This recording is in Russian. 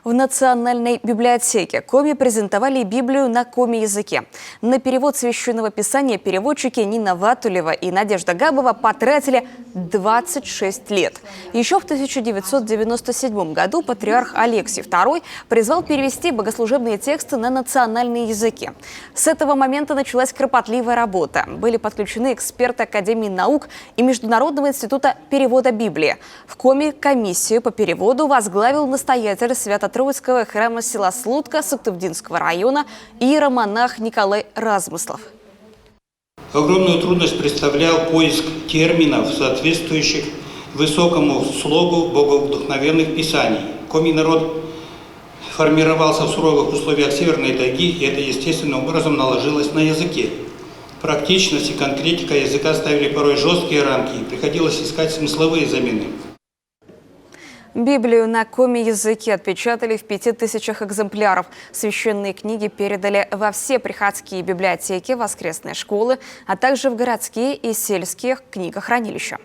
В Национальной библиотеке Коми презентовали Библию на коми-языке. На перевод Священного Писания переводчики Нина Ватулева и Надежда Габова потратили 26 лет. Еще в 1997 году патриарх Алексий II призвал перевести богослужебные тексты на национальные языки. С этого момента началась кропотливая работа. Были подключены эксперты Академии наук и Международного института перевода Библии. В Коми комиссию по переводу возглавил настоятель Свято-Троицкого храма села Слутка Сыктывдинского района иеромонах Николай Размыслов. Огромную трудность представлял поиск терминов, соответствующих высокому слогу боговдохновенных писаний. Коми народ формировался в суровых условиях северной тайги, и это естественным образом наложилось на языке. Практичность и конкретика языка ставили порой жесткие рамки, и приходилось искать смысловые замены. Библию на коми-языке отпечатали в 5000 экземпляров. Священные книги передали во все приходские библиотеки, воскресные школы, а также в городские и сельские книгохранилища.